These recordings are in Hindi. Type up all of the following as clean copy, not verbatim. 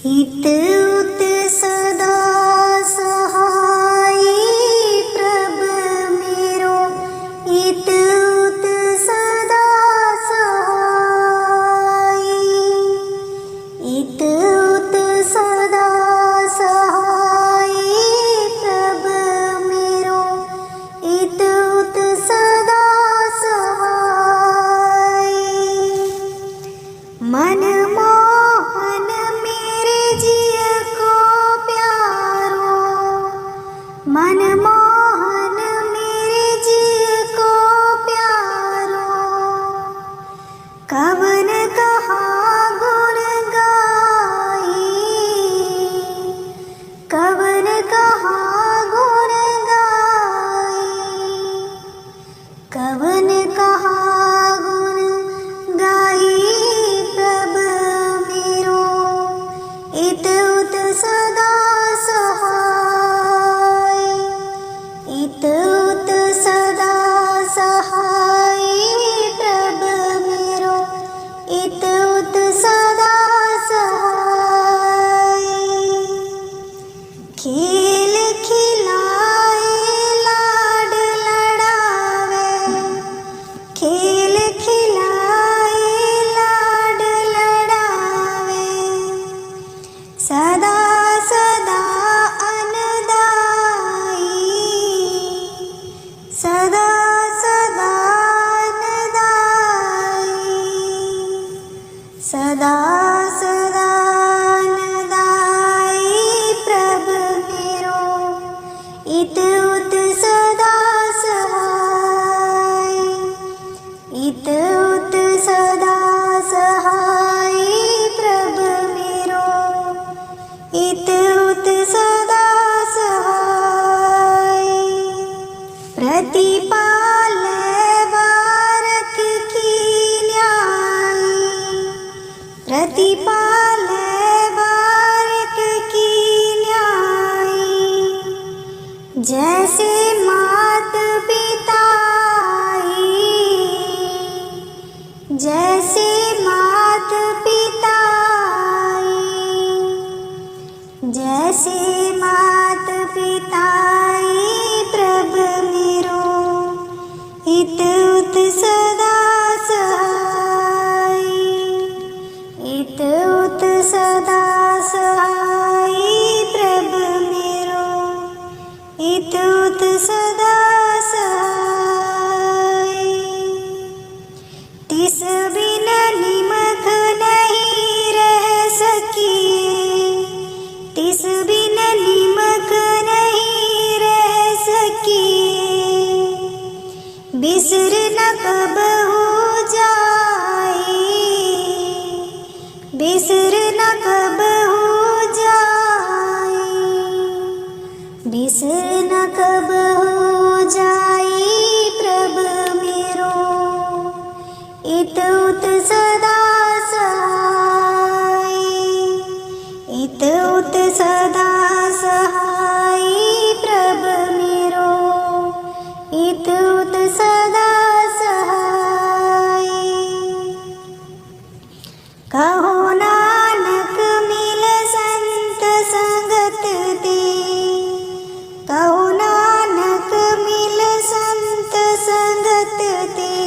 हित उत सदा सहाय प्रभ मेरो, हित उत सदा सहाय, हित उत सदा सहाय प्रभ मेरो, हित उत सदा सहाय। मन मोहन मेरे जिय को प्यारो, मन मोहन मेरे जिय को प्यारो, कवन कहा गुण गाई, कवन कहा गुण गाई, कवन कहा गुण गाई प्रभ मेरो, हित उत सदा सहाय, हित उत सदा सहाय प्रभ मेरो, हित उत सदा सहाय। खेल खिलाए लाड लड़ावे, खेल खिलाए लाड लड़ावे, सदा सदा अनदाई, सदा सदा अनदाई, सदा सदा अनदाई प्रभ मेरो, हित उत सदा सहाय, हित उत सदा सहाय प्रभ मेरो, हित उत सदा सहाय। प्रतिपाले बारक की न्यायी, प्रतिपाले बारक की न्यायी, जैसे मात पिताई, जैसे मात पिताई, जैसे मात पिताई प्रभ मेरो, हित उत सदा सहाय, हित उत सदा सहाय प्रभ मेरो, हित उत सदा सहाय। तिस बिन निमख नहीं रह सकिए, तिस बिन निमख नहीं रह सकिए, बिसर न कबहु जाए, बिसर न कबहु जाए, बिसर न कबहु जाए प्रभ मेरो, हित उत सदा सहाय, हित उत सदा सहाय प्रभ मेरो, हित उत सदा सहाय। कहो नानक मिल संत संगत दे, कहो नानक मिल संत संगत दे,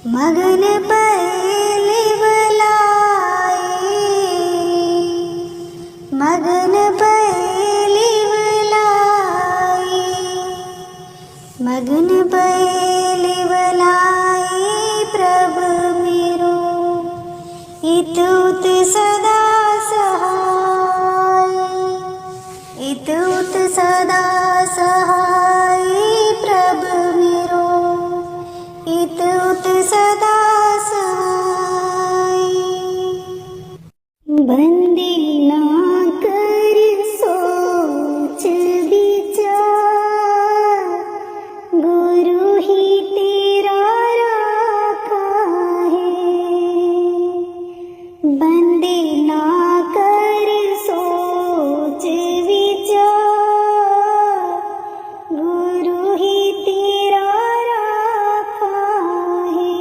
मगन पहले बुलाए, मगन पहले बुलाए, मगन पहले बुलाए प्रभ मेरो, हित उत सदा सहाय, हित उत सदा सहाय प्रभ मेरो, हित उत सदा सहाय। बंदी ना कर सोच विचार, गुरु ही तेरा राखा है, बंदी ना कर सोच विचार, गुरु ही तेरा राखा है।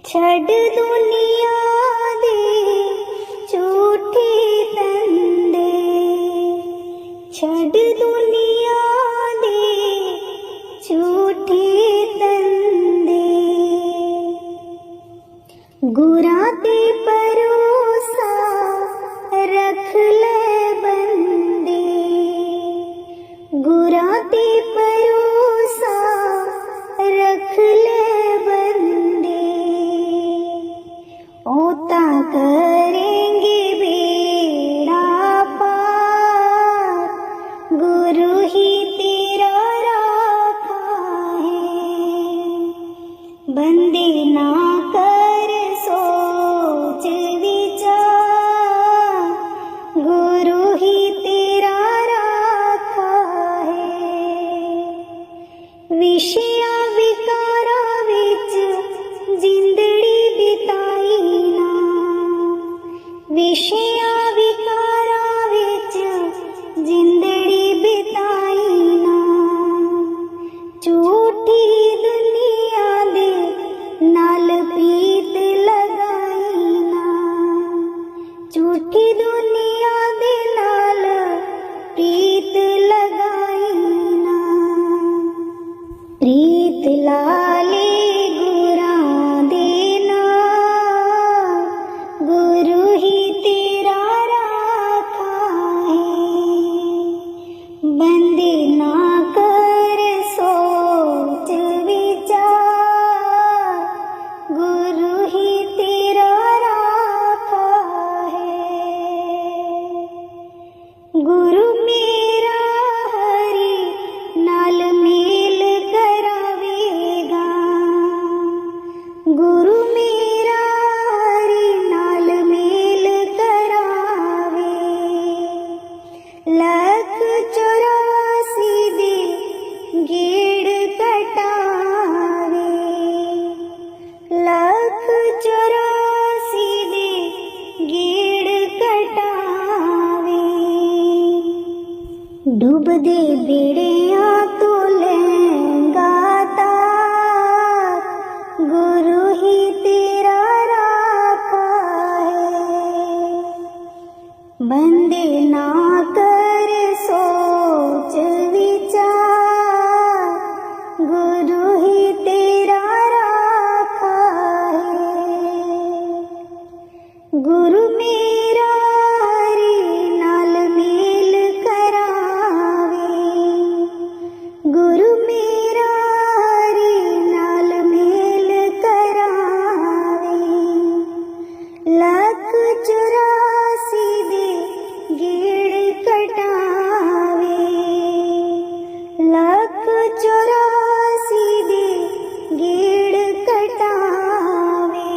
छड़ दुनिया दे गुराते परोसा रख ले बंदे, गुराते परोसा रख ले बंदे, ओता करेंगे बेड़ा पार, गुरु ही तेरा राखा है। बंदे ना कर सोच विचार, गुरु ही तेरा राखा है। विषया विकारा विच जिंदड़ी बिताई ना, विषया विकारा विच जिंदड़ी बिताई ना, झूठी दुनिया दे नाल प्रीत लगाई ना, झूठी दुनिया दे नाल प्रीत लगाई ना। प्रीत लाले गुरां दे नाल, गुरु ही तेरा राखा है। बंदे ना कर सोच विचार, गुरु ही तेरा राखा है। गुरु मेरा हरि नाल मेल करावेगा, गुरु मेरा हरि नाल मेल करावे। लख 84 दे गेड़ कटावे, लख 84 दे गेड़ कटावे। डूबदे बेड़िया तो लेंगा तार, गुरु ही तेरा राखा है। बंदे ना कर सोच विचार, गुरु ही तेरा राखा है। गुरु मेरा हरि नाल मेल करावे, गुरु मेरा हरि नाल मेल करावे। लख 84 दे गेड़ कटावे, लख 84 दे गेड़ कटावे।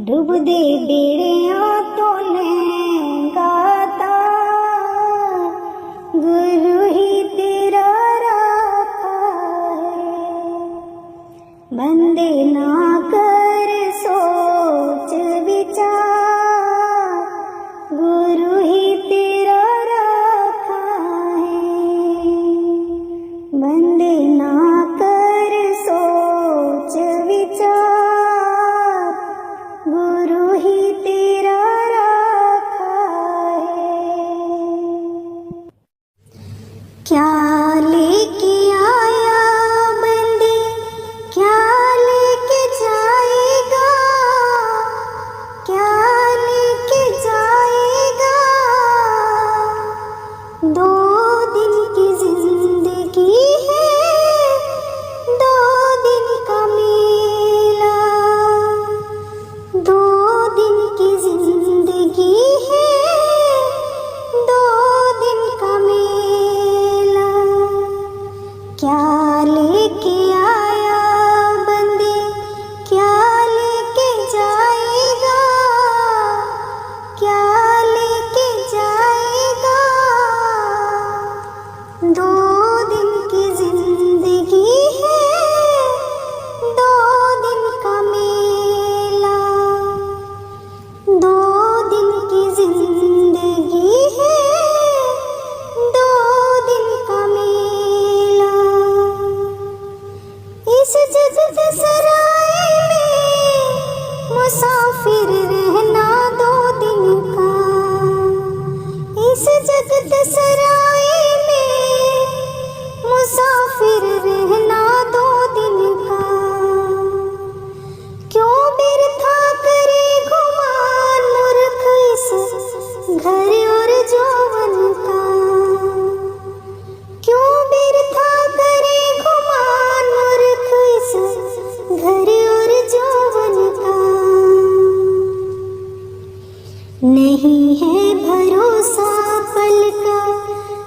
डूबदे बेड़िया तो लेंगा तार, गुरु ही तेरा राखा है। बंदे ना कर सोच विचार, गुरु ही तेरा राखा है। बंदे ना कर सोच विचार, गुरु ही तेरा राखा है। क्या लेके आया बंदे, क्या लेके जाएगा, क्या लेके जाएगा। 2 दिन की जिंदगी है, 2 दिन का मेला, 2 दिन की जिंदगी है, 2 दिन का मेला। क्या लेके आया बंदे, क्या लेके जाएगा, क्या लेके जाएगा। 2 दिन की जिंदगी है, 2 दिन का मेला, 2 दिन की जिंदगी है, 2 दिन का मेला। इस जगत सराय में मुसाफिर रहना 2 दिन का, इस जगत सराय में मुसाफिर रहना 2 दिन का। क्यों बिरद नहीं है भरोसा पल का,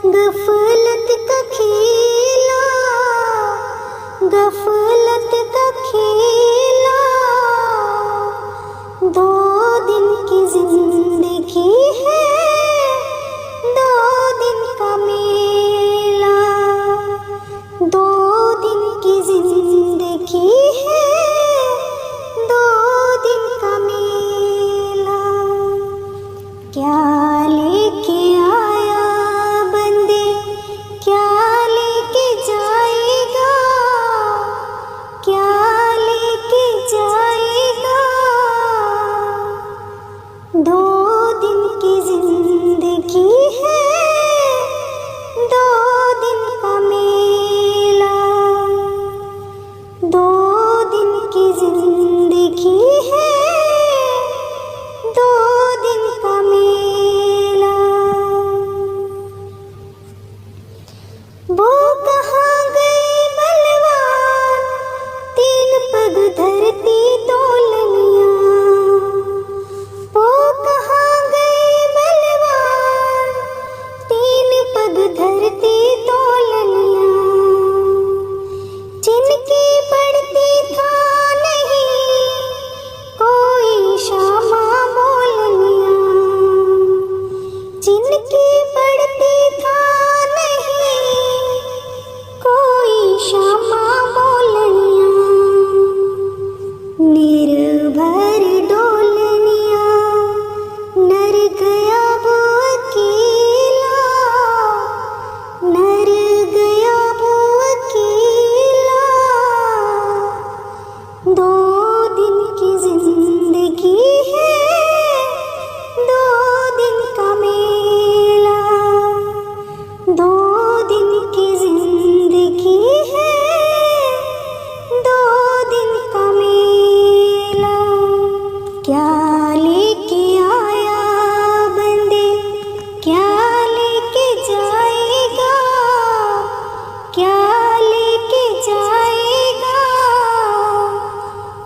गफलत का खेला, गफलत का खेला। 2 दिन की जिंदगी है, 2 दिन का मेला, 2 दिन की जिंदगी है, 2 दिन का मेला। क्या लेके आया बंदे, क्या लेके जाएगा, क्या लेके जाएगा। 2 दिन की जिंदगी है, 2 दिन का मेला, 2 दिन की जिंदगी है, 2 दिन का मेला। वो कहाँ गए बलवान, 3 पग धरती तोलनिया। वो कहाँ गए बलवान, 3 पग धरती तोलनिया। जिनकी पड़ती था नहीं कोई शामा बोलनिया, जिनकी पड़ती था नहीं कोई शामा बोलनिया। निर्भर डोलनिया, नर गया वो अकेला, नर गया वो अकेला। 2 दिन की जिंदगी है, 2 दिन का मेला, 2 दिन की जिंदगी है, 2 दिन का मेला। क्या लेके आया बंदे, क्या लेके जाएगा, क्या लेके जाएगा।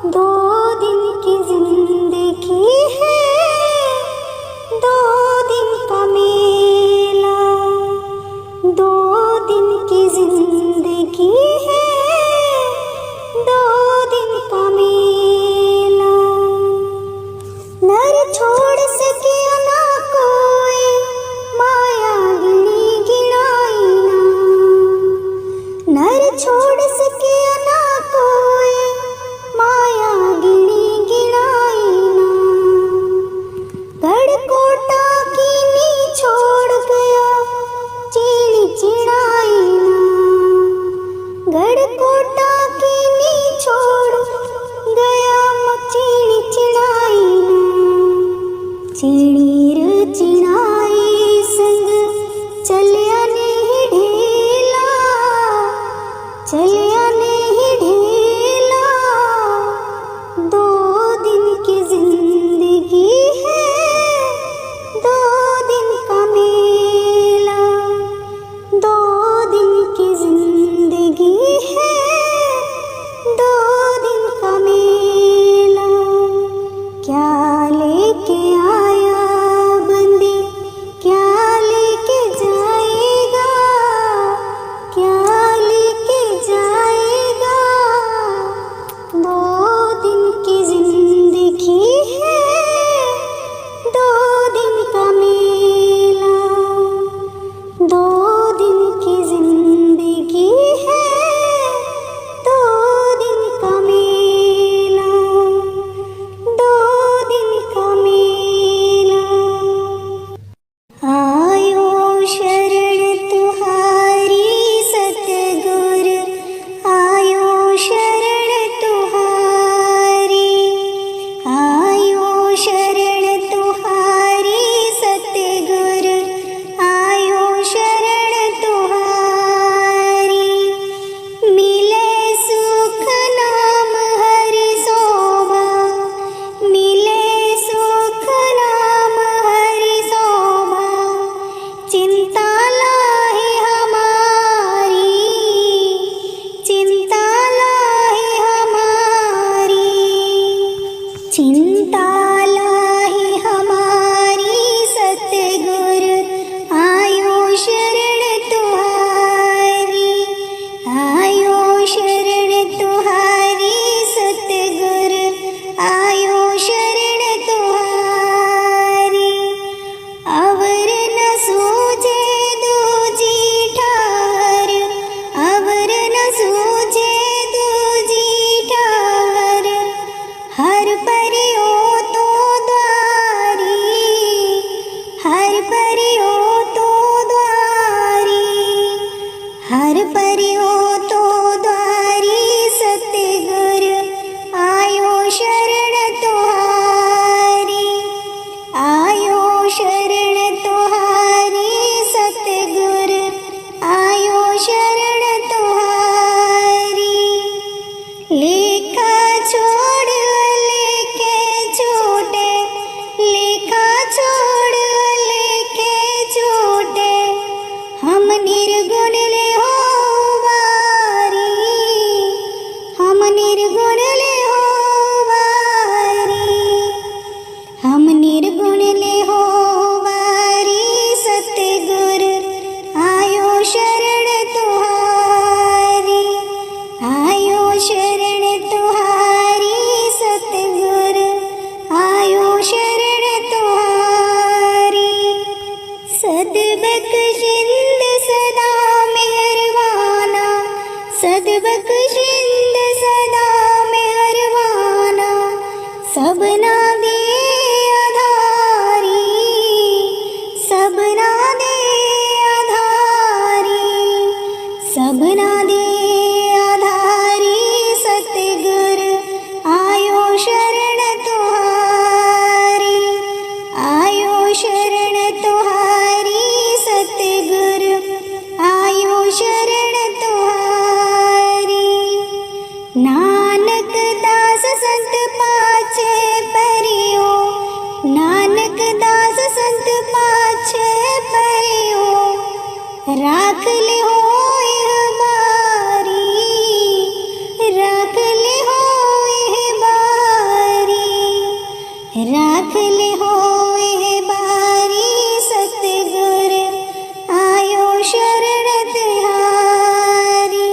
2 दिन की जिंदगी है, 2 दिन का मेला, 2 दिन की जिंदगी है, 2 दिन का मेला। नर छोड़ सके ना कोई, माया गिनी गिनाई ना। नर छोड़ सके ना कोई, माया गिनी गिनाई ना। गढ़कोटा की नी छोड़ गया, चीनी चिड़ाई ना। गढ़कोटा की नी छोड़ गया, चीनी चिड़ाई ना। चिड़ीर चिड़ाई संग चलिया नहीं ढेला, चलिया नहीं ढेला। 2 दिन की जिंदगी है, 2 दिन का मेला, 2 दिन की जिंदगी है, 2 दिन का मेला। क्या लेके आया बंदे, क्या लेके जाएगा, क्या लेके जाएगा। 2 दिन की जिंदगी है, 2 दिन का मेला, 2 दिन की जिंदगी है, 2 दिन का मेला, 2 दिन का मेला। आयो शरण तुहारी सतगुर, आयो शरण तुहारी, आयो शरण तुहारी सतगुर, आयो शरण तुहारी। मिले सुख नाम हरि शोभा, मिले सुख नाम हरि शोभा। चिंता लाहे हमारी, चिंता लाहे हमारी, चिंता लाहे हमारी सबना दे आधारी, सबना दे आधारी, सबना दे आधारी सतगुर आयो शरण तुहारी, आयो शरण तुहारी सतगुर आयो शरण तुहारी। नानक दास संत पाछे परियो, नानक दास संत पाछे परियो, राख ले हो यह बारी, राख ले हो यह बारी, राख ले हो यह बारी सतगुर आयो शरण तुहारी,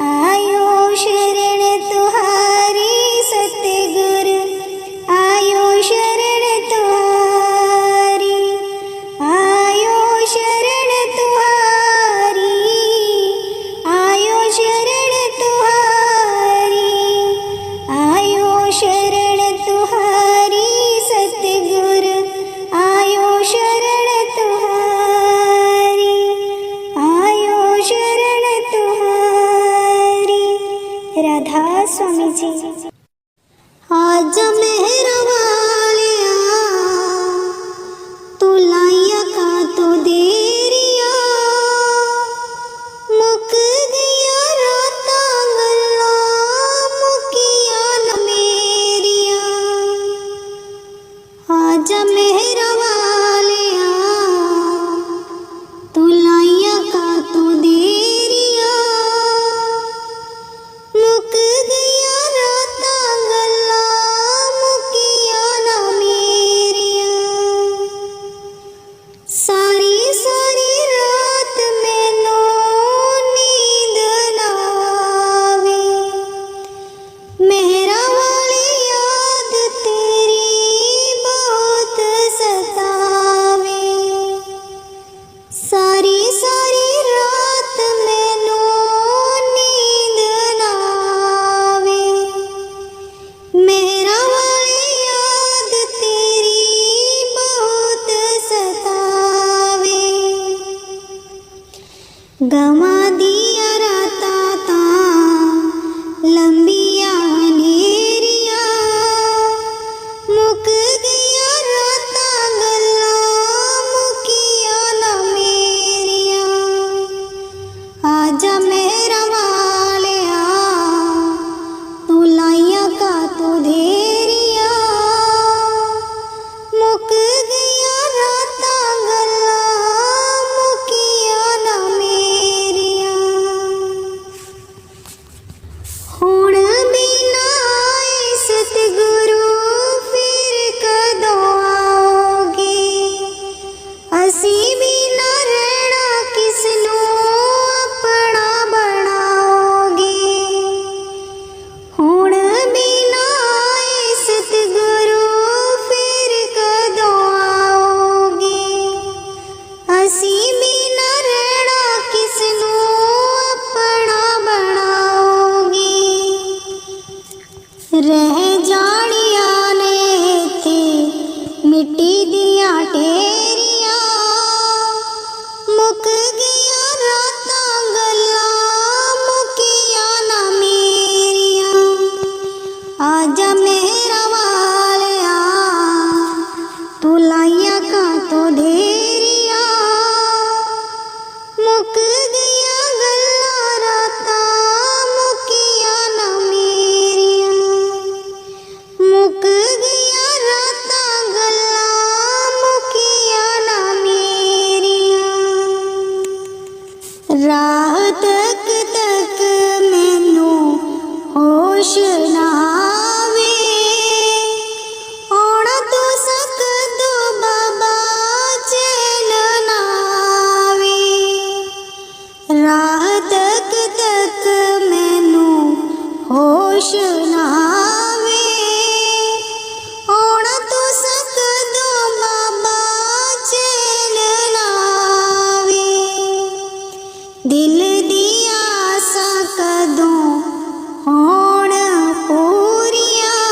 आयो शरण तुहारी सतगुर आयो शरण तुहारी, आयो शरण तुहारी, आयो शरण तुहारी, आयो शरण तुहारी सतगुर आयो शरण तुहारी, आयो शरण तुहारी। राधा स्वामी जी। आज मेहरा वालिया तू लाइया का तो देरिया, मुक गया राता गल्ला मुकिया न मेरिया। आज मेहरा वालिया तू लाइया का तो देरिया, मुक गया राता गल्ला मुकिया न मेरिया। सारी सारी रात मैनू नींद ना आवे, मेहरा वाली याद तेरी बहुत सतावे। सारी सारी रात मैनू नींद ना आवे, मेहरा वाली याद तेरी बहुत सतावे। गवा दिया राता ता लंबिया नेरिया, मुक गया राता गल्ला मुकिया न मेरिया। आजा मेरा वालिया तू लाइया का तो धेरिया, मुक गया राता गल्ला मुकिया न मेरिया। हुण बिना आए सतगुरु फिर कदों आओगे, असी बिना रहना किसनू अपना बनाओगे। हुण बिना आए सतगुरु फिर कदों आओगे, असी बिना रहना किसनू अपना बनाओगे। रह जानिया ने थे मिट्टी दिया ढेरिया, मुक गया राता गल्ला मुकिया न मेरिया। आजा मेरा वालिया तू लाइया का तो धेरिया, मुक गया गल्ला राता मुकिया न मेरिया, मुक गया राता गल्ला मुकिया न मेरिया। राह तक तक मैनू होश ना आवे, आउणा तो सकदो बाबा चैन ना आवे। राह तक तक मैनू होश ना आवे, आउणा तो सकदो बाबा चैन ना आवे। दिल दी आसा कदों होण पूरियां,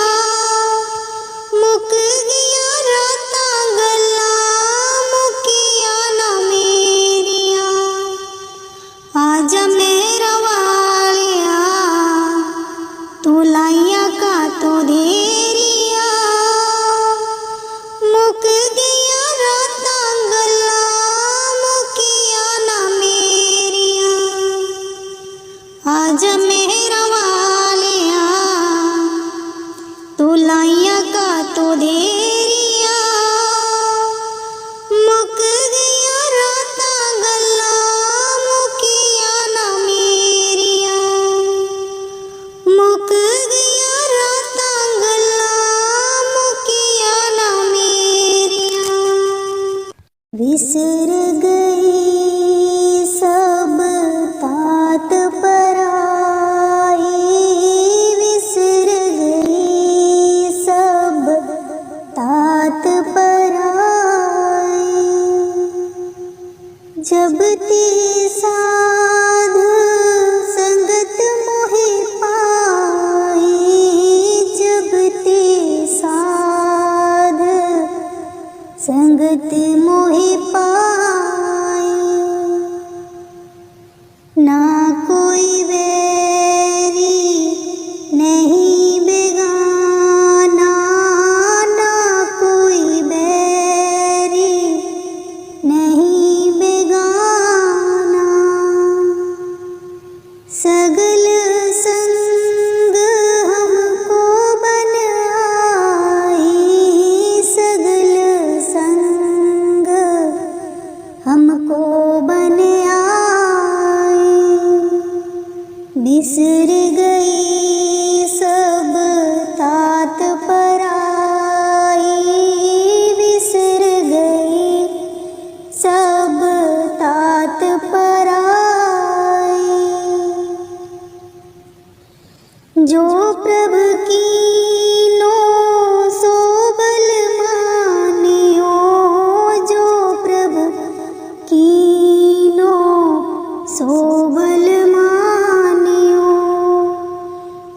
विसर गई सब तात पराई, विसर गई सब तात पराई। जब ते साध संगत मोहि पाई, जब ते साध संगत मोहि पाई। ना कोई वैरी नहीं बेगाना, ना कोई बैरी नहीं बेगाना। सगल संग हमको बन आई, सगल संग हमको बन आई। बिसर गई सब तात पराई, बिसर गई सब तात पराई। जो प्रभु कीनो सो बल मानियो, जो प्रभु कीनो सो बल मानियो।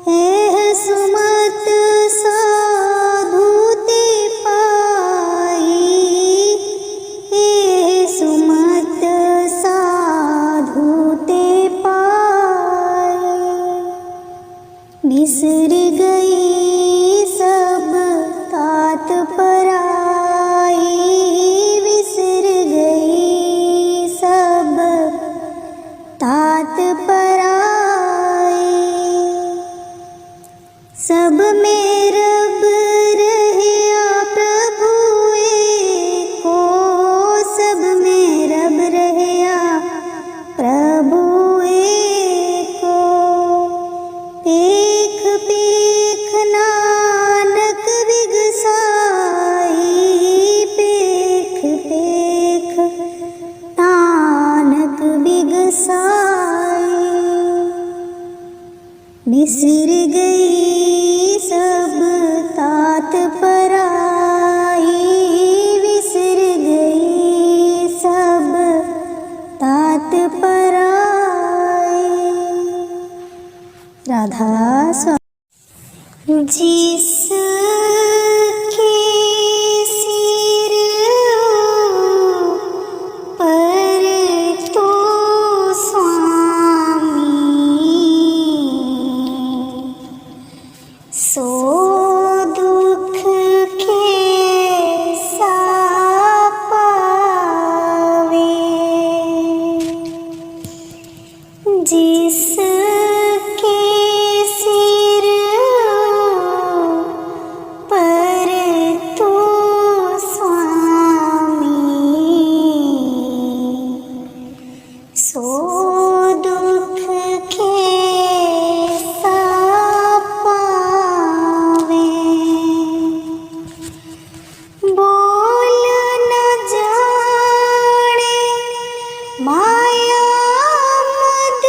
एह सुमत साधु ते पाई, एह सुमत साधु ते पाई। बिसर गई सब तात पराई, बिसर गई सब तात पराई। सब में रब रहया प्रभु एको, सब में रब रहया प्रभु एको। पेख पेख नानक विगसाई, पेख पेख नानक विगसाई। बिसर गई सब तात पराई, बिसर गई सब तात पराई। राधा स्वामी। जिसके सिर पर तो स्वामी, सो दुख के पावे। जिसके सिर पर तो स्वामी, सो दुख के पावे। बोल न जाने माया मद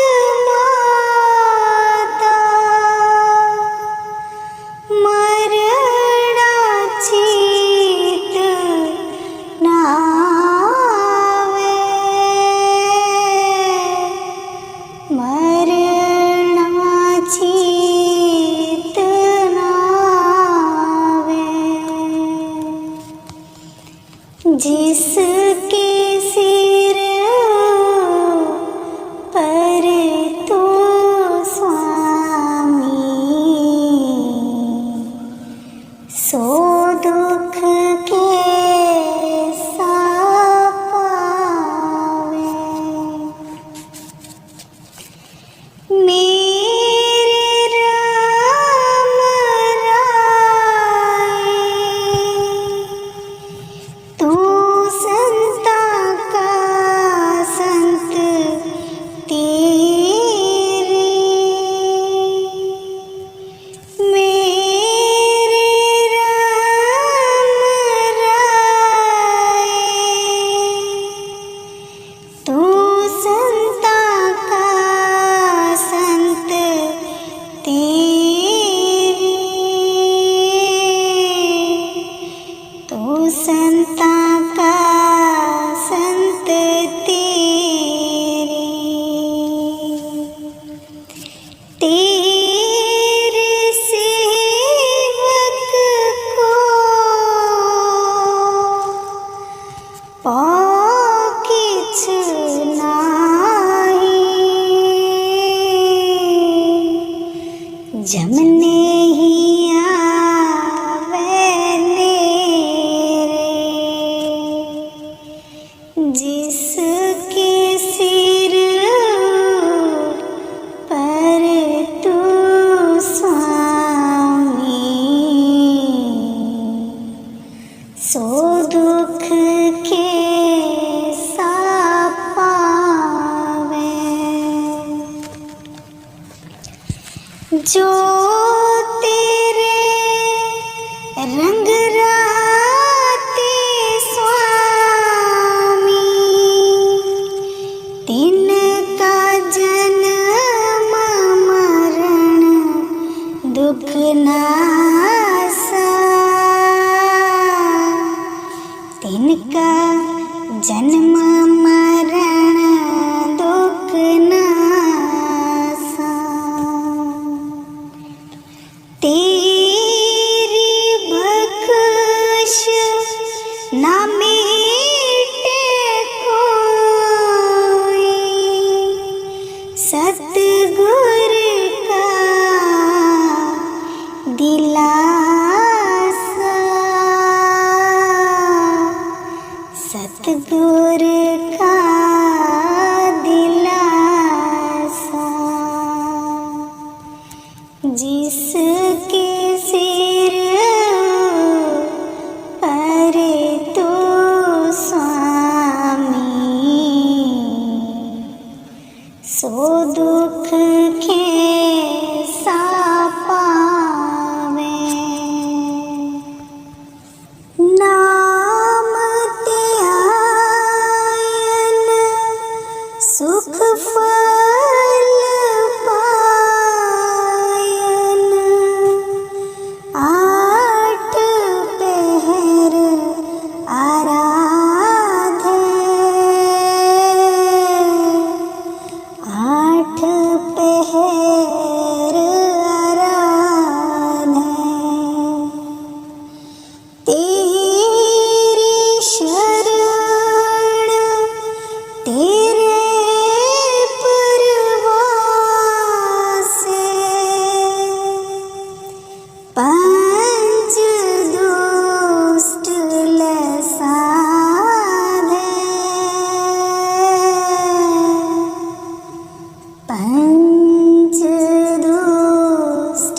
माता, मरना चीत नावे, मरना चीत नावे। जिसके सिर पर तो स्वामी, सो दुख के पावे। मेरे राम राय, तू संता का संता का संत तेरे, तेरे सेवक को पाओ किछ नाहीं, जमने ही आवे नेरे, जिसके सिर पर तू स्वामी, सो दुख के पावे। जो तेरे रंग राते स्वामी, तिनका जन्म मरण दुख नासा, तिनका जन्म मरण दुख नासा। तेरी बख्श ना मिटे कोई, सतगुर का दिलासा, सतगुर का दिलासा। जिसके सिर पर तू स्वामी, सो दुख के पावे। नाम ते आयन सुख फल पायन, आठ पहर आराधे, आठ पहर आराधे। तेरी शरण तेरे परवासे, पंच दुष्ट लसाधे, पंच दुष्ट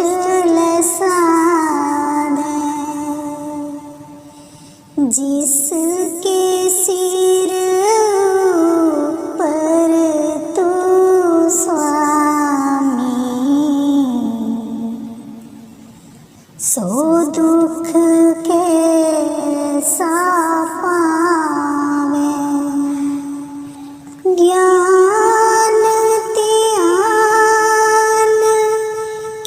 लसाधे। जिसके सिर पर तू स्वामी, सो दुख के पावे। ज्ञान त्यान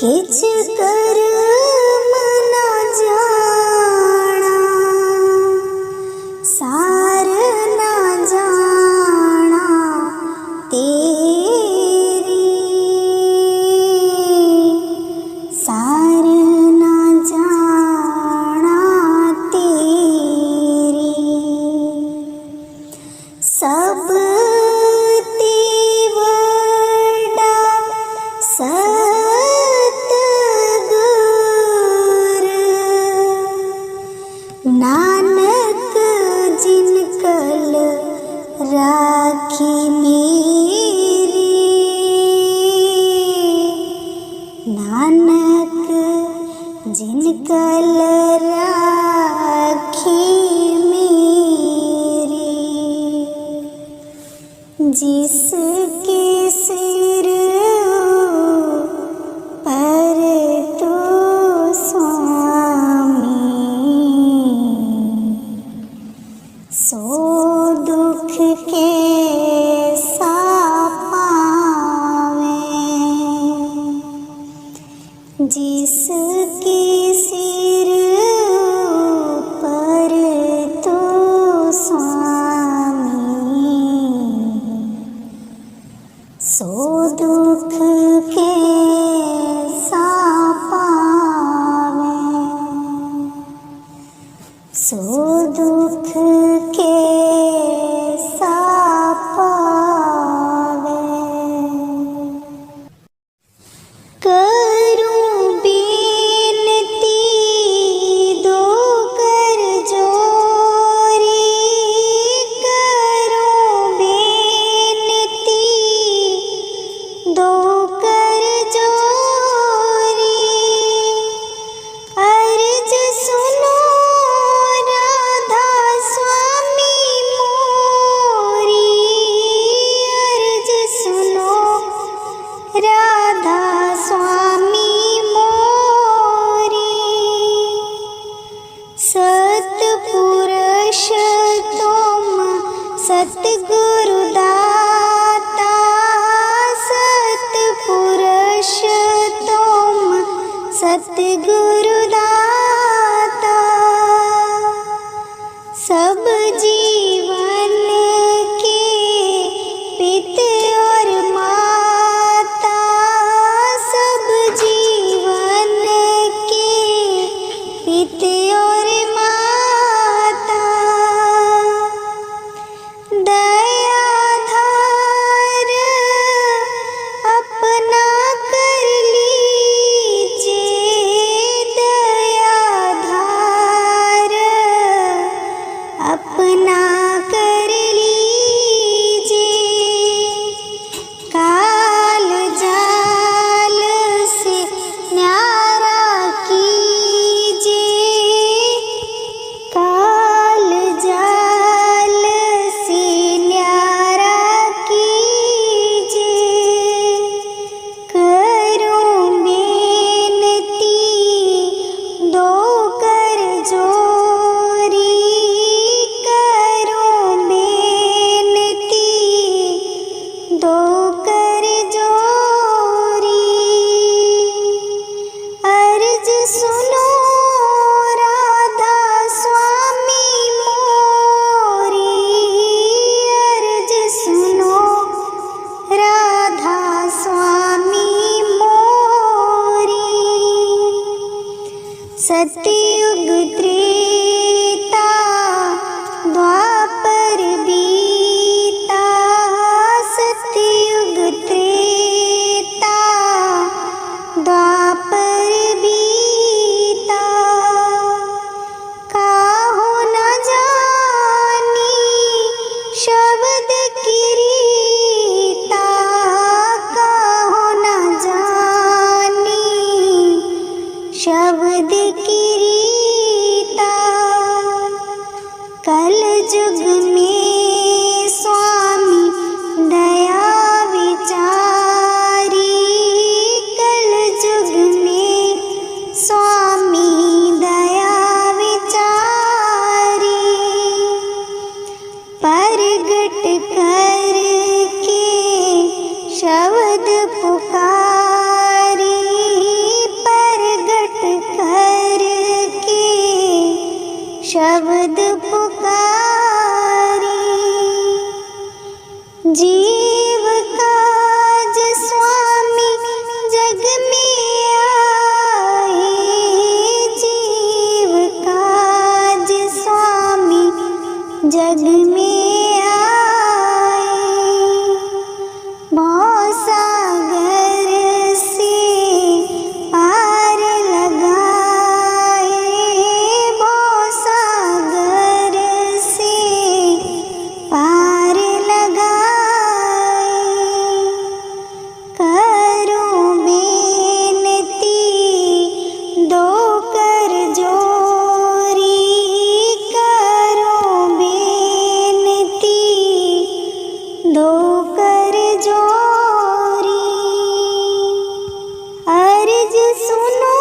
किछ कर्म न जाना, सार न जाना तेरी, सार न जाना तेरी। सब तीवड़ा सतगुर, नानक जिन कल राखी मेरी, नानक जिन कल राखी मेरी। जिसके सिर पर तू स्वामी, सो दुख के पावे। जिसके सिर पर सो दुख के सापावे करूं बेनती दो कर जोरी करूं बेनती दो कर जोरी अर्ज सुनो राधा स्वामी मोरी अर्ज सुनो राधा स्वामी मोरी सतपुरुष तुम सतगुरु दाता सतपुरुष तुम सतगुरु दाता सब जीवन के पिता और माता सब जीवन के पिता और माता दयाधार अपना कर लीजिए दयाधार अपना कर लीजिए काल जाल से न्यारा कीजिए काल जाल से न्यारा कीजिए करूं बेनती दो कर जोरी करूं बेनती दो कर जोरी अर्ज सुनो राधा स्वामी मोरी अर्ज सुनो राधा स्वामी मोरी सतयुग त्रेता द्वापर बीता सतयुग त्रेता द्वापर बीता काहो न जानी शब्द कीरीता काहो न जानी शब्द कीरीता कल युग में स्वामी दया विचारी कल युग में स्वामी दया विचारी प्रगट करके शब्द पुकारी प्रगट करके शब्द पुकारी जीव काज स्वामी जग में आए जीव काज स्वामी जग में आए भवसागर से पार लगाए भवसागर से पार लगाए करूं बेनती दो कर जोरी करूं बेनती दो कर जोरी अर्ज सुनो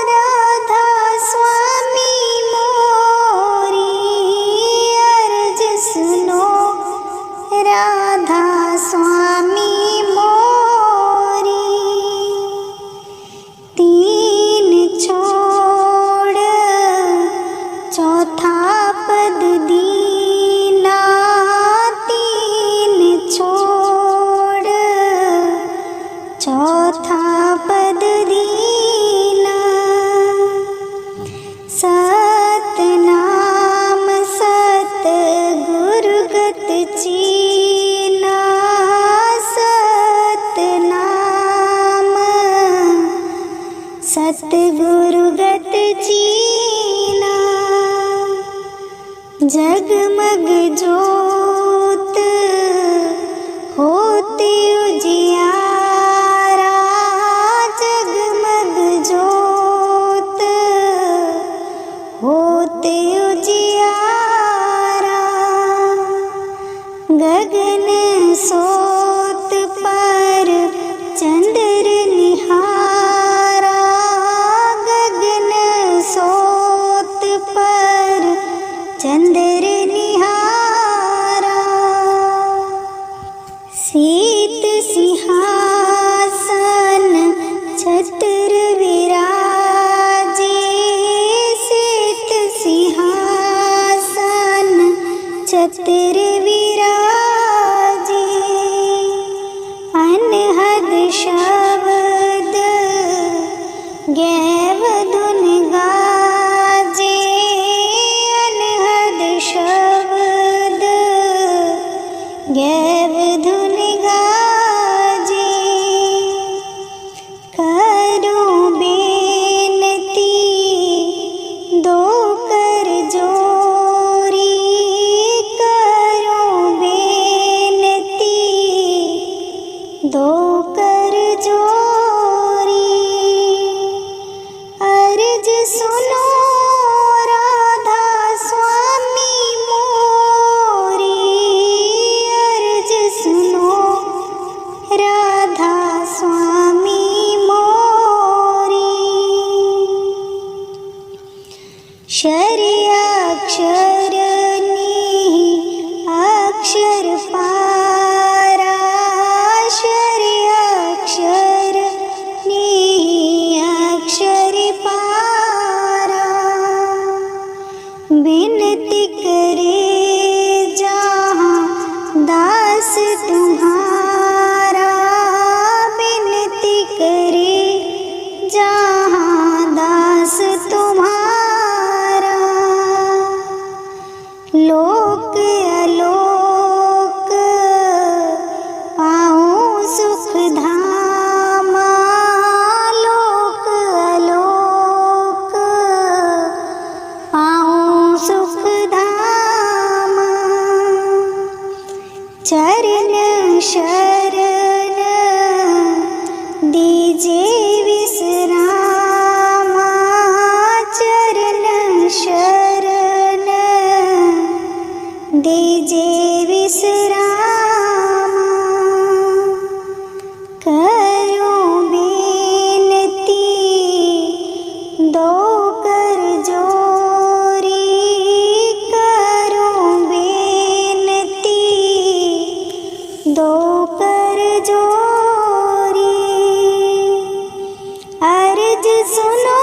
राधा स्वामी मोरी अर्ज सुनो राधा स्वामी मोरी तीन छोड़ चौथा पद दीना तीन छोड़ चौथा पद दीना सतना जगमग ज्योत होते उजियारा, जगमग ज्योत होते उजियारा, गगन सोत पर चंद्र निहारा, गगन सोत पर चंद्र निहारा, शीत सिंहासन छत्र विराजे, शीत सिंहासन छत्र विराजे, अनहद शब्द गैव धुन गाजे, अनहद शब्द गैव धुन गाजे, करो बेनती दो कर जोरी, करो बेनती दो कर जोरी, अर्ज सुनो राधा स्वामी मोरी, अर्ज सुनो राधा स्वामी मोरी, शर्याक्षर अक्षर पारा, शर्याक्षर अक्षर पारा, विनती करे जहाँ दास तुम्हारा, विनती करे जहाँ दास तुम्हारा, लोक अलोक पाऊँ सुख धामा, लोक अलोक पाऊँ सुख धामा, चरण शरण दीजे विश्रामा, चरण शरण दीजे विश्रामा, करो बेनती दो कर जोरी, करो बेनती दो कर जोरी, अर्ज सुनो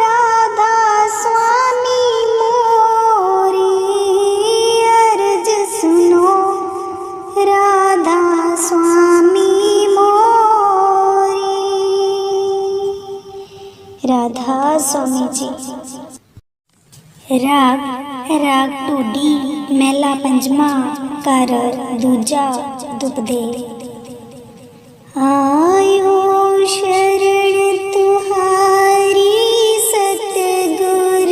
राधा स्वामी मोरी, अर्ज सुनो राधा स्वामी मोरी। राधा स्वामी जी। राग टूडी महला पंजवा कर दूजा दुपदे। आयो शरण तुहारी सतगुर,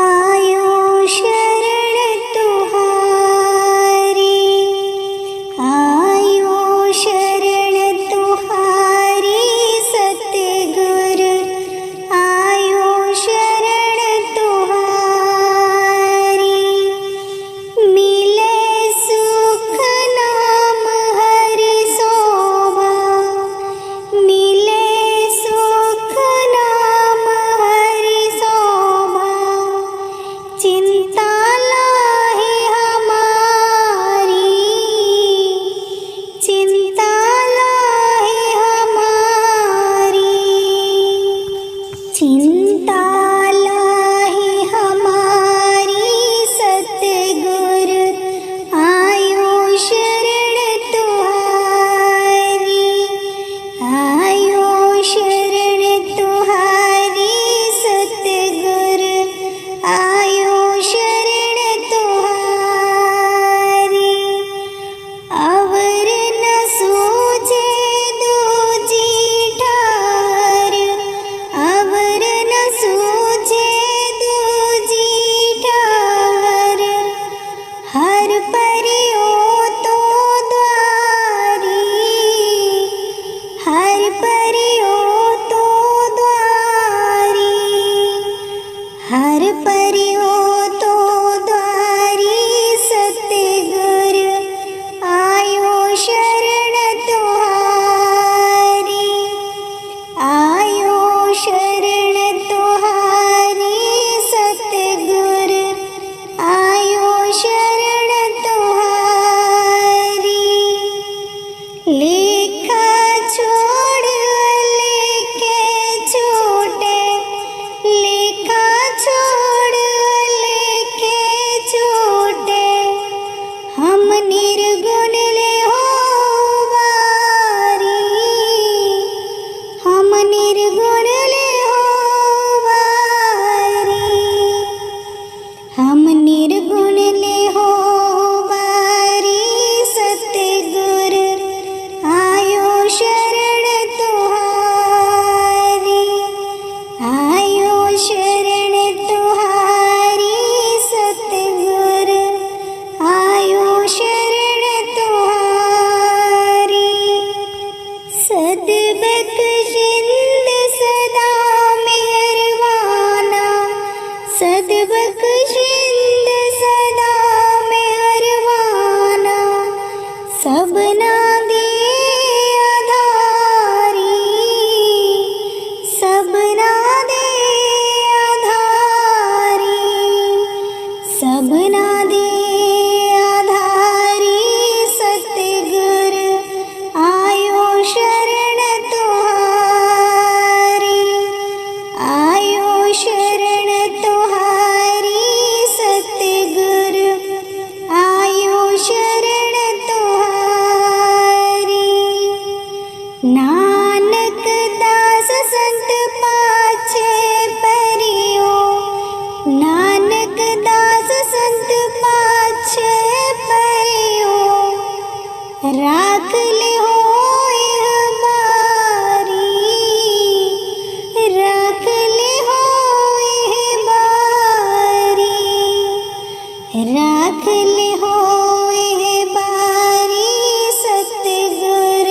आयो शरण तुहारी, आयो शरण तुहारी सतगुर, आयो शरण तुहारी, मिले सुख नाम हरि शोभा, मिले सुख नाम हरि शोभा, चिंता लाहे हमारी, चिंता लाहे हमारी, चिंता लाहे हमारी सतगुर, आयो शरण तुहारी, आयो शरण तुहारी सतगुर, आयो शरण बख्शिंद सदा मेहरबाना, सबना दे आधारी, सबना दे आधारी, सबना दे आधारी सतगुर आयो शरण तुहारी, आयो शरण तुहारी सतगुर आयो शरण तुहारी। नानक दास संत पाछे परियो, नानक दास संत पाछे परियो, राख ले होय बारी, राख ले होय बारी, राख ले होय बारी सतगुर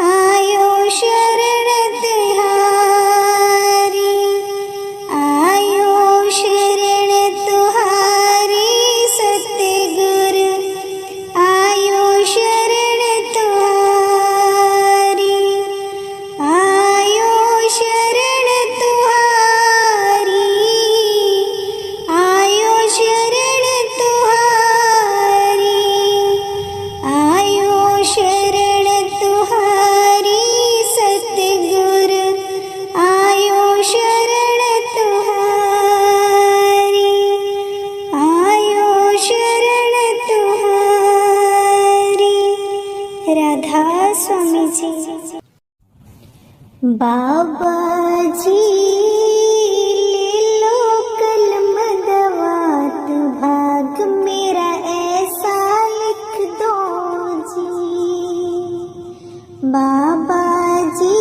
आयो शरण तुहारी, आयो शरण तुहारी सतगुर आयो शरण तुहारी, आयो शरण तुहारी, आयो शरण तुहारी, आयो शरण तुहारी सतगुर आयो शरण तुहारी, आयो शरण तुहारी। राधा स्वामी जी। बाबा जी ले लो कलम दवात, भाग मेरा ऐसा लिख दो जी। बाबा जी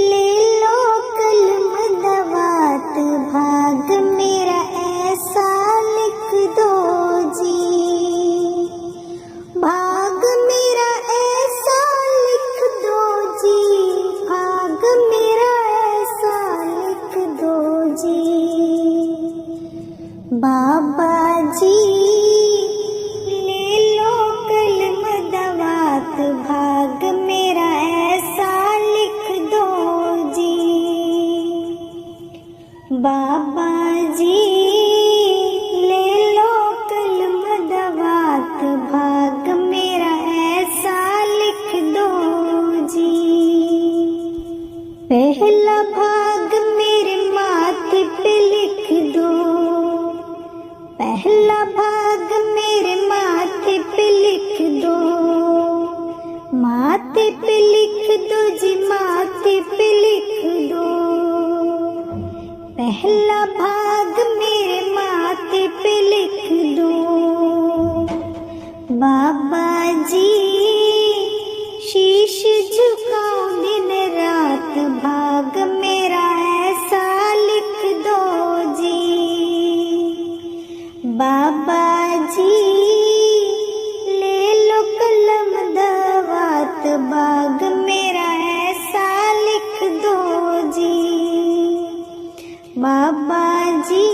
ले लो कलम दवात, भाग मेरा ऐसा लिख दो जी। भाग मेरा ऐसा लिख दो जी, भाग मेरा ऐसा लिख दो जी। बाबा जी ले लो कलम दवात, भाग मेरा ऐसा लिख दो जी। बाबा जी ले लो कलम दवात, भाग मेरा ऐसा लिख दो जी। पहला भाग मेरे माथे पे लिख दो, पहला भाग मेरे माथे पे लिख दो, माथे पे लिख दो जी, माथे पे लिख दो। पहला भाग मेरे माथे पे लिख दो। बाबा जी शीश झुकाओ दिन रात, भाग मेरा ऐसा लिख दो जी। बाबा जी ले लो कलम दवात, भाग मेरा ऐसा लिख दो जी। बाबा जी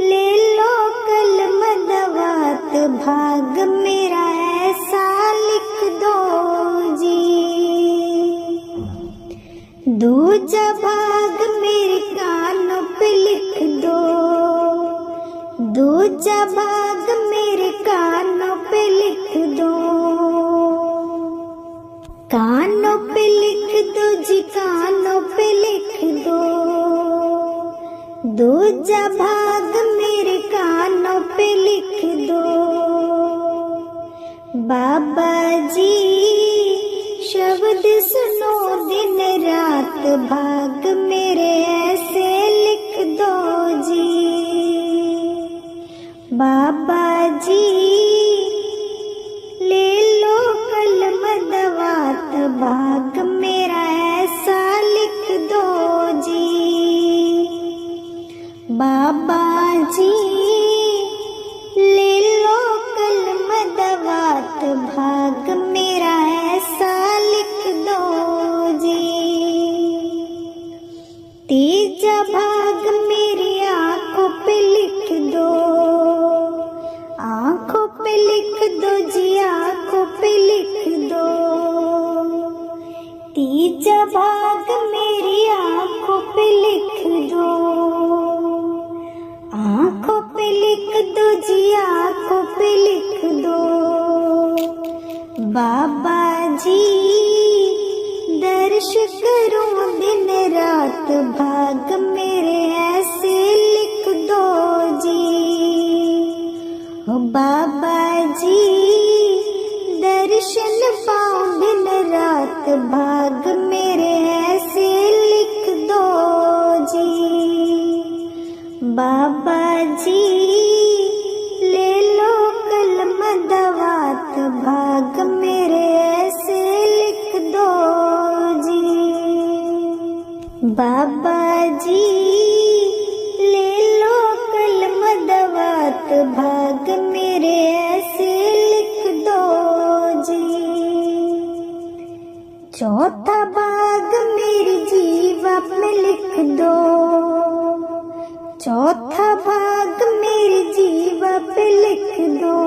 ले लो कलम दवात, भाग मेरा ऐसा लिख दो जी। दूजा भाग मेरे कानों पे लिख दो, दूजा भाग मेरे कानों पे लिख दो। कानों पे लिख दो जी, कानों पे लिख दो। दूजा भाग मेरे कानों पे लिख दो। बाबा जी शब्द सुनो दिन रात, भाग मेरे ऐसे लिख दो जी। बाबा जी ले लो कलम दवात, भाग मेरा ऐसा लिख दो जी। बाबा जी ले लो कलम दवात, भाग मेरा ऐसा लिख दो जी। तीजा भाग मेरी आँख बाबा जी दर्श करूं दिन रात, भाग मेरे ऐसे लिख दो जी। बाबा जी दर्शन पाऊं दिन रात, भाग मेरे ऐसे लिख दो जी। बाबा जी ले लो कलम दवात, भाग मेरे ऐसे लिख दो जी। बाबा जी ले लो कलम दवात, भाग मेरे ऐसे लिख दो जी। चौथा भाग मेरी जीवा पे लिख दो, चौथा भाग मेरी जीवा पे लिख दो।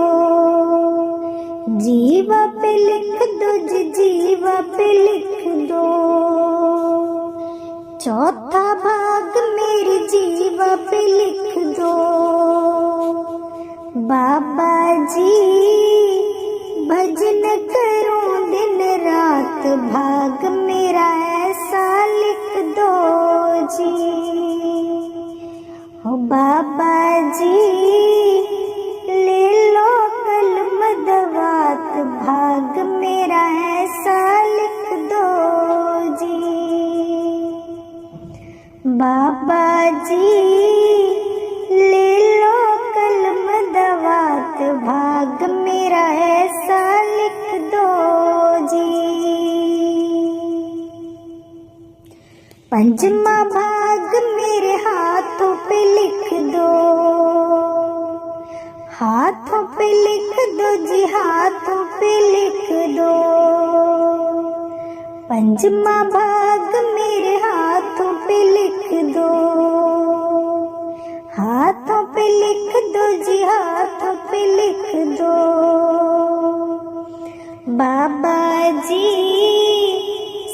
जीवा पे लिख दो जी, जीवा पे लिख दो। चौथा भाग मेरी जीवा पे लिख दो। बाबा जी भजन करूं दिन रात, भाग मेरा ऐसा लिख दो जी। ओ बाबा जी ले लो कलम दवात, भाग मेरा ऐसा लिख दो जी। बाबा जी ले लो कलम दवात, भाग मेरा ऐसा लिख दो जी। पंचमा भाग मेरे हाथों पे लिख दो, हाथों पे लिख दो जी, हाथों पे लिख दो। पंचमा भाग मेरे हाथों पे लिख दो, हाथों पे लिख दो जी, हाथों पे लिख दो। बाबा जी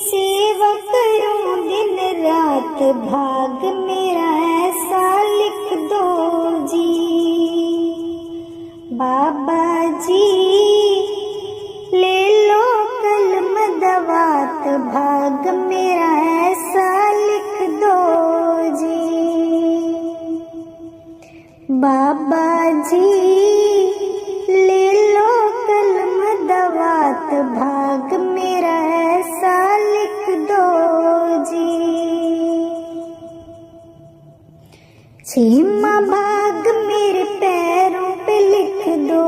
सेवा करूं दिन रात, भाग मेरा ऐसा लिख दो जी। बाबा जी ले लो कलम दवात, भाग मेरा ऐसा लिख दो जी। बाबा जी ले लो कलम दवात, भाग मेरा ऐसा लिख दो जी। छेमा भाग मेरे पैरों पे लिख दो,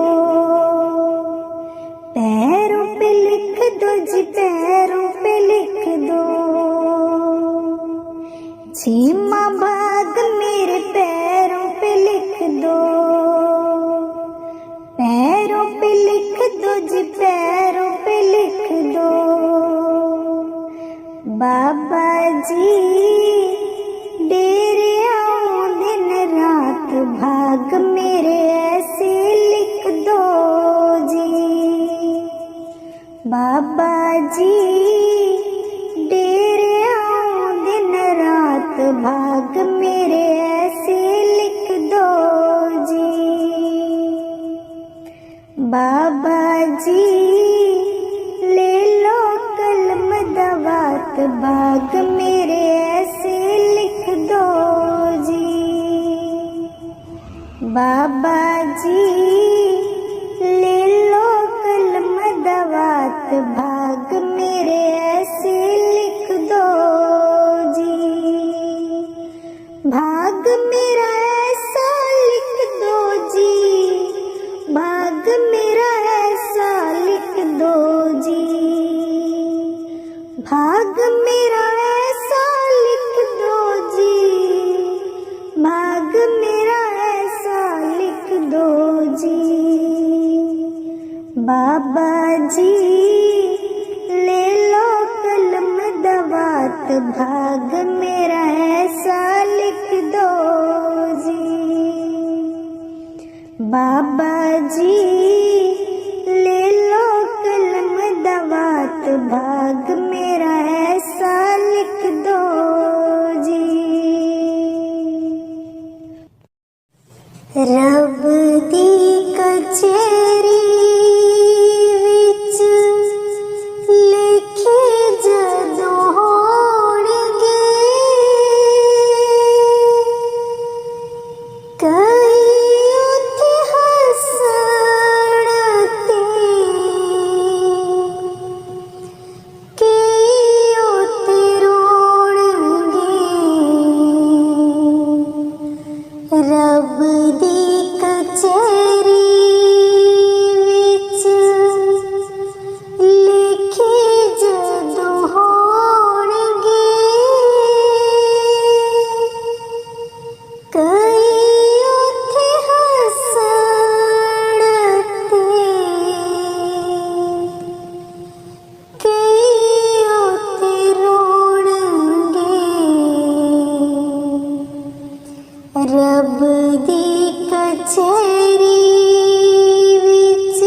पैरों पे लिख दो जी, पैरों पे लिख दो। छेमा भाग मेरे पैरों पे लिख दो, पैरों पे लिख दो जी, पैरों पे लिख दो। बाबा जी डेरे आओ दिन रात, भाग मेरे ऐसे लिख दो जी। बाबा जी डेरे आओ दिन रात, भाग मेरे ऐसे लिख दो जी। बाबा जी ले लो कलम दवात, भाग मेरे ऐसे लिख दो जी। बाबा जी ले लो कलम दवात, भाग मेरे ऐसे लिख दो जी। भाग मेरा ऐसा लिख दो जी, भाग मेरा ऐसा लिख दो जी। भाग मेरा ऐसा लिख दो जी, भाग मेरा ऐसा लिख दो जी। बाबा जी ले लो कलम दवात, भाग मेरा ऐसा लिख दो जी। बाबा जी ले लो कलम दवात, भाग मेरा ऐसा लिख दो जी। रब दी कचहरी विच दी कचहरी विच लिखे जदों होणगे कई उत्थे हसण ते कई उत्थे रोणगे रब दी कचहरी विच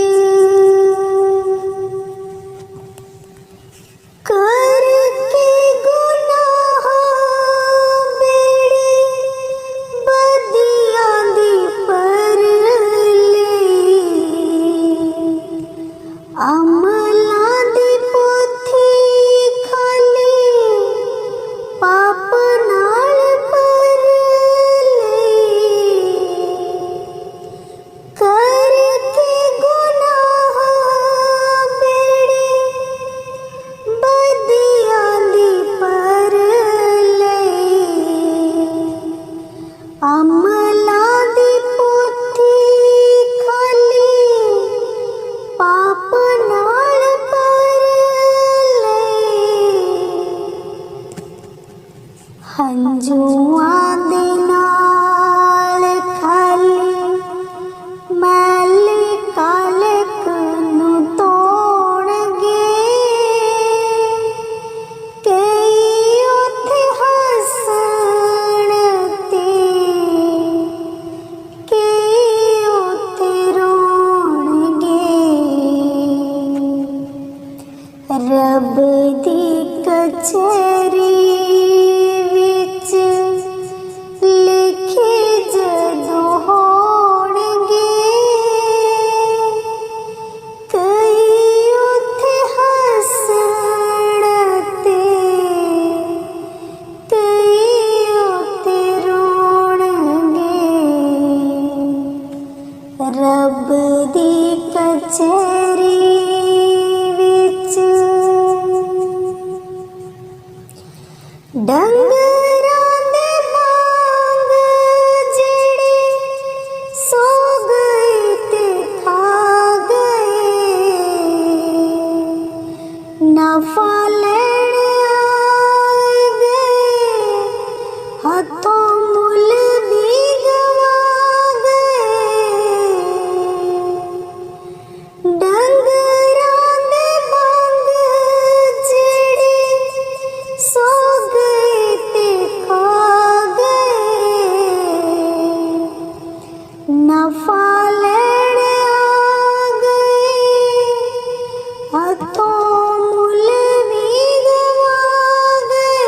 करके गुनाह बेड़े बदियां दी परले अमलां दी पोथी खाली पाप नाल परले करके गुनाह बेड़े बदियां दी परले अमलां दी पोथी खाली पाप नाल परले हंजुआं दे नाल खाली मैले कालक नूं धोणगे कई उत्थे हसण ते कई उत्थे रोणगे रब दी कचहरी विच लिखे जदों होणगे कई उत्थे हसण ते कई उत्थे रोणगे रब दी कचहरी विच डंगरां दे मांग जेड़े सो गए ते खा गए नफा लैण आए गए हथों मुल भी गवा गए डंगरां दे मांग जेड़े सो गए ते खा गए नफा लैण आ गए हथों मुल भी गवा गए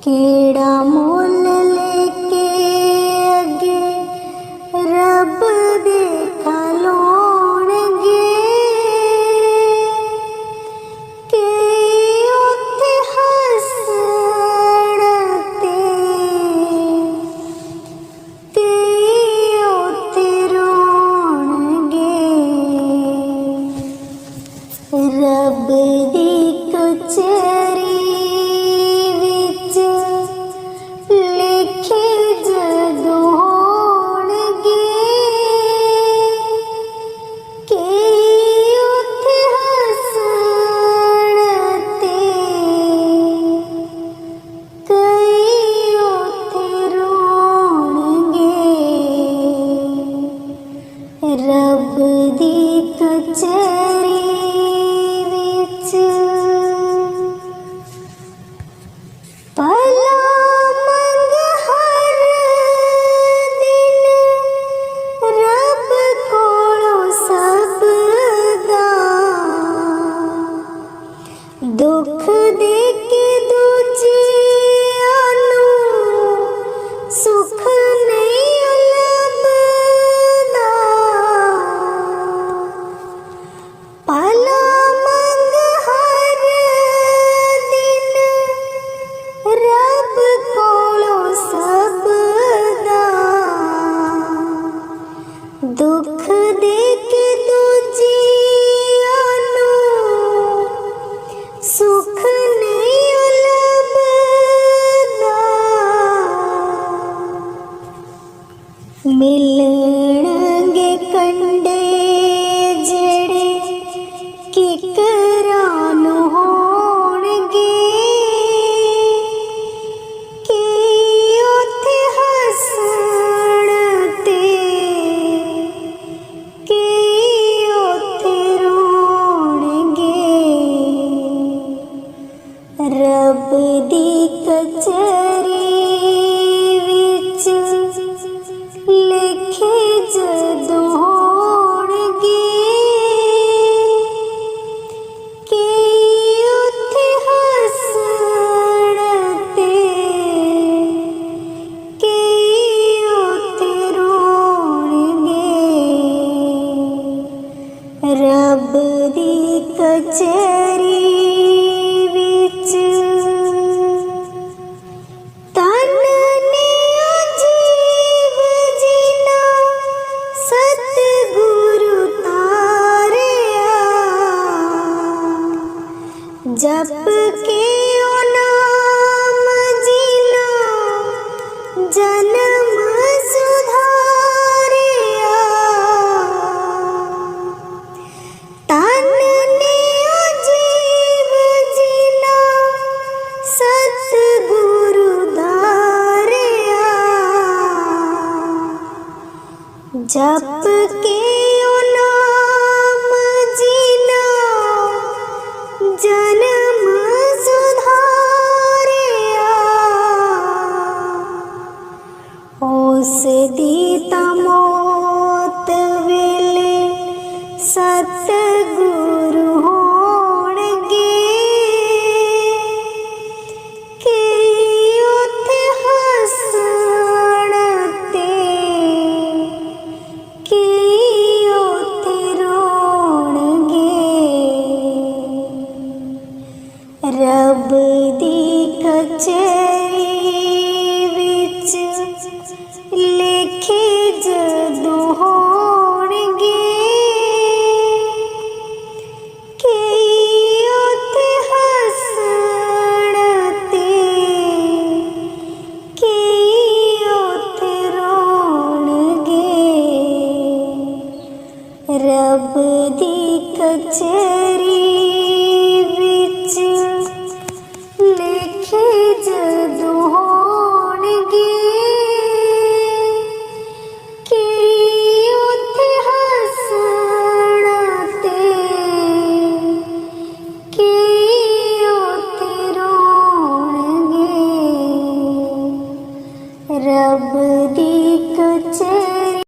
केड़ा मुल लेके अगे रब दे खलोणगे के उत्थे हसण ते मिलणगे कंडे जेड़े किकरां नूं होणगे कि उत्थे हसण ते कि उत्थे रोणगे। रब दी कचहरी विच लिखे जदों होणगे कि उत्थे हसण ते कि उत्थे रोणगे। रब दी कचहरी विच तन ने अजीब जीना सतगुरु तारिया जप के ओ नाम जीना जन्म सुधारिया। तन ने अजीब जीना सतगुरु धारिया जप के ओ नाम जीना जन्म सुधारिया। उस दी तां मौत वेले सतगुरु होणगे कि उत्थे हसण ते कि उत्थे रोणगे। रब दी कचहरी विच लिखे जदों होणगे कि उत्थे हसण ते कि उत्थे रोणगे। रब दी कचहरी विच लिखे जदों होणगे कि उत्थे हसण ते कि उत्थे रोणगे। रब दी